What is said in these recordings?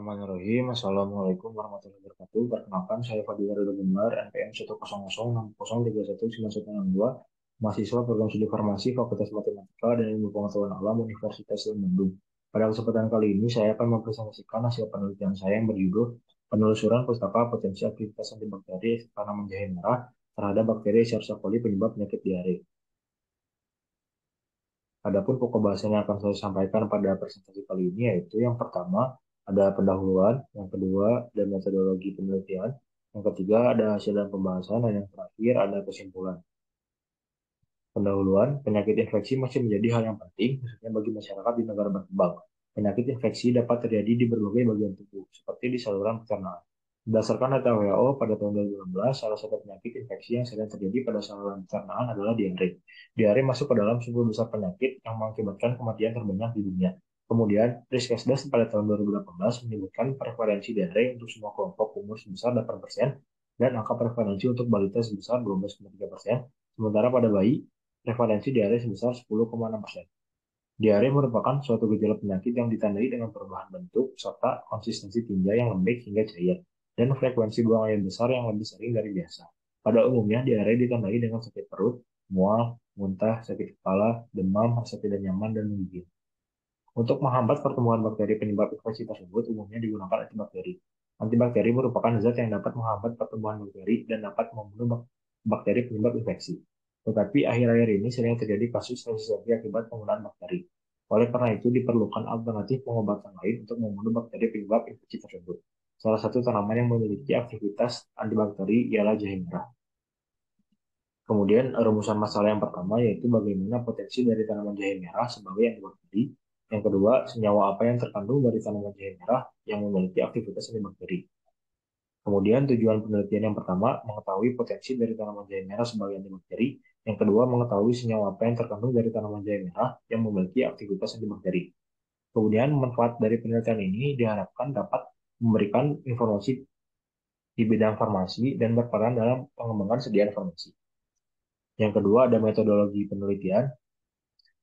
Bismillahirrahmanirrahim. Assalamualaikum warahmatullahi wabarakatuh. Perkenalkan, saya Fadila Ridho Gembar, NPM 1006060919162, mahasiswa program studi farmasi Fakultas Matematika dan Ilmu Pengetahuan Alam Universitas Bandung. Pada kesempatan kali ini, saya akan mempresentasikan hasil penelitian saya yang berjudul Penelusuran Pustaka Potensi Aktivitas Antibakteri Tanaman Jahe Merah terhadap bakteri Escherichia coli penyebab penyakit diare. Adapun pokok bahasan yang akan saya sampaikan pada presentasi kali ini yaitu yang pertama ada pendahuluan, yang kedua ada metodologi penelitian, yang ketiga ada hasil dan pembahasan, dan yang terakhir ada kesimpulan. Pendahuluan, penyakit infeksi masih menjadi hal yang penting, khususnya bagi masyarakat di negara berkembang. Penyakit infeksi dapat terjadi di berbagai bagian tubuh, seperti di saluran pencernaan. Berdasarkan data WHO pada tahun 2016, salah satu penyakit infeksi yang sering terjadi pada saluran pencernaan adalah diare. Diare masuk ke dalam 10 besar penyakit yang mengakibatkan kematian terbanyak di dunia. Kemudian, Riskesdas pada tahun 2018 menyebutkan prevalensi diare untuk semua kelompok umur sebesar 8% dan angka prevalensi untuk balita sebesar 12,3%, sementara pada bayi prevalensi diare sebesar 10,6%. Diare merupakan suatu gejala penyakit yang ditandai dengan perubahan bentuk serta konsistensi tinja yang lembek hingga cair, dan frekuensi buang air besar yang lebih sering dari biasa. Pada umumnya, diare ditandai dengan sakit perut, mual, muntah, sakit kepala, demam, rasa tidak nyaman, dan menggigil. Untuk menghambat pertumbuhan bakteri penyebab infeksi tersebut, umumnya digunakan antibakteri. Antibakteri merupakan zat yang dapat menghambat pertumbuhan bakteri dan dapat membunuh bakteri penyebab infeksi. Tetapi akhir-akhir ini sering terjadi kasus resistensi akibat penggunaan bakteri. Oleh karena itu, diperlukan alternatif pengobatan lain untuk membunuh bakteri penyebab infeksi tersebut. Salah satu tanaman yang memiliki aktivitas antibakteri ialah jahe merah. Kemudian rumusan masalah yang pertama yaitu bagaimana potensi dari tanaman jahe merah sebagai antibakteri. Yang kedua, senyawa apa yang terkandung dari tanaman jahe merah yang memiliki aktivitas antibakteri. Kemudian tujuan penelitian yang pertama, mengetahui potensi dari tanaman jahe merah sebagai antibakteri. Yang kedua, mengetahui senyawa apa yang terkandung dari tanaman jahe merah yang memiliki aktivitas antibakteri. Kemudian, manfaat dari penelitian ini diharapkan dapat memberikan informasi di bidang farmasi dan berperan dalam pengembangan sediaan farmasi. Yang kedua, ada metodologi penelitian,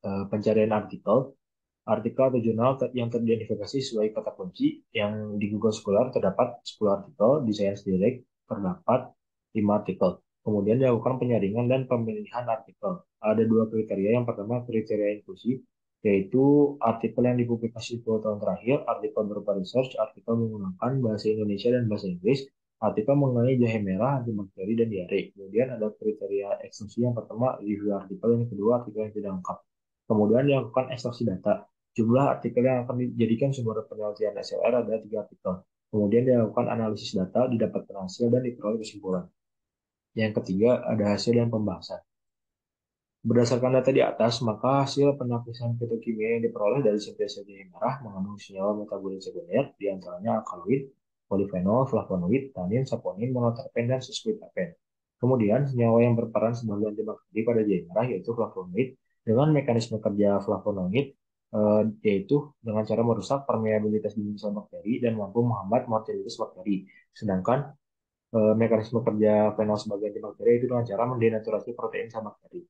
pencarian artikel. Artikel atau jurnal yang teridentifikasi sesuai kata kunci yang di Google Scholar terdapat 10 artikel, di Science Direct terdapat 5 artikel. Kemudian dilakukan penyaringan dan pemilihan artikel. Ada dua kriteria. Yang pertama kriteria inklusif, yaitu artikel yang dipublikasi 10 tahun terakhir, artikel berupa research, artikel menggunakan bahasa Indonesia dan bahasa Inggris, artikel mengenai jahe merah, antibakteri, dan diare. Kemudian ada kriteria ekstensi. Yang pertama review artikel, yang kedua artikel yang tidak lengkap. Kemudian dilakukan ekstraksi data. Jumlah artikel yang akan dijadikan sumber penelitian SLR ada 3 artikel. Kemudian dilakukan analisis data, didapatkan hasil, dan diperoleh kesimpulan. Yang ketiga, ada hasil dan pembahasan. Berdasarkan data di atas, maka hasil penapisan fitokimia yang diperoleh dari sintesa jahe merah mengandung senyawa metabolit sekunder, diantaranya alkaloid, polifenol, flavonoid, tanin, saponin, monoterpen, dan sesquiterpen. Kemudian, senyawa yang berperan sebagai antibakteri pada jahe merah yaitu flavonoid, dengan mekanisme kerja flavonoid yaitu dengan cara merusak permeabilitas dinding sel bakteri dan mampu menghambat mortalitas bakteri. Sedangkan mekanisme kerja fenol sebagai antibakteri itu dengan cara mendenaturasi protein sel bakteri.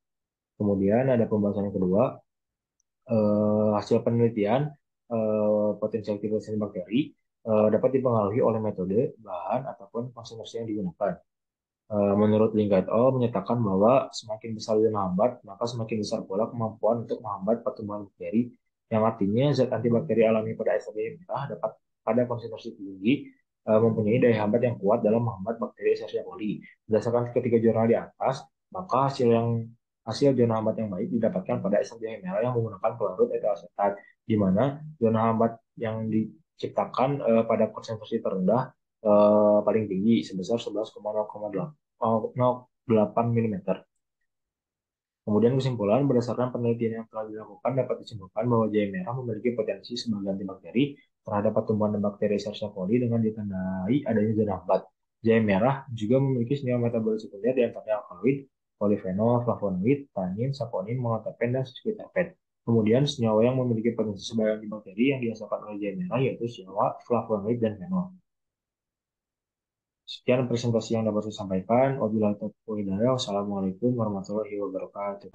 Kemudian ada pembahasan yang kedua, hasil penelitian potensi aktivitas bakteri dapat dipengaruhi oleh metode, bahan, ataupun konsentrasi yang digunakan. Menurut Link et al. Menyatakan bahwa semakin besar zona hambat, maka semakin besar pula kemampuan untuk menghambat pertumbuhan bakteri, yang artinya zat antibakteri alami pada SLB merah dapat pada konsentrasi tinggi mempunyai daya hambat yang kuat dalam menghambat bakteri Escherichia coli. Berdasarkan ketiga jurnal di atas, maka hasil zona hambat yang baik didapatkan pada SLB merah yang menggunakan pelarut etasetat, di mana zona hambat yang diciptakan pada konsentrasi terendah paling tinggi sebesar 11,0,8 mm. Kemudian kesimpulan, berdasarkan penelitian yang telah dilakukan dapat disimpulkan bahwa jahe merah memiliki potensi sebagai antibakteri terhadap pertumbuhan bakteri Escherichia coli dengan ditandai adanya zona hambat. Jahe merah juga memiliki senyawa metabolit sekunder diantaranya alkaloid, polifenol, flavonoid, tanin, saponin, monoterpen, dan sesquiterpen. Kemudian senyawa yang memiliki potensi sebagai antibakteri yang dihasilkan oleh jahe merah yaitu senyawa flavonoid dan fenol. Sekian presentasi yang dapat saya sampaikan. Wabillahi taufiq wal hidayah. Wassalamualaikum warahmatullahi wabarakatuh.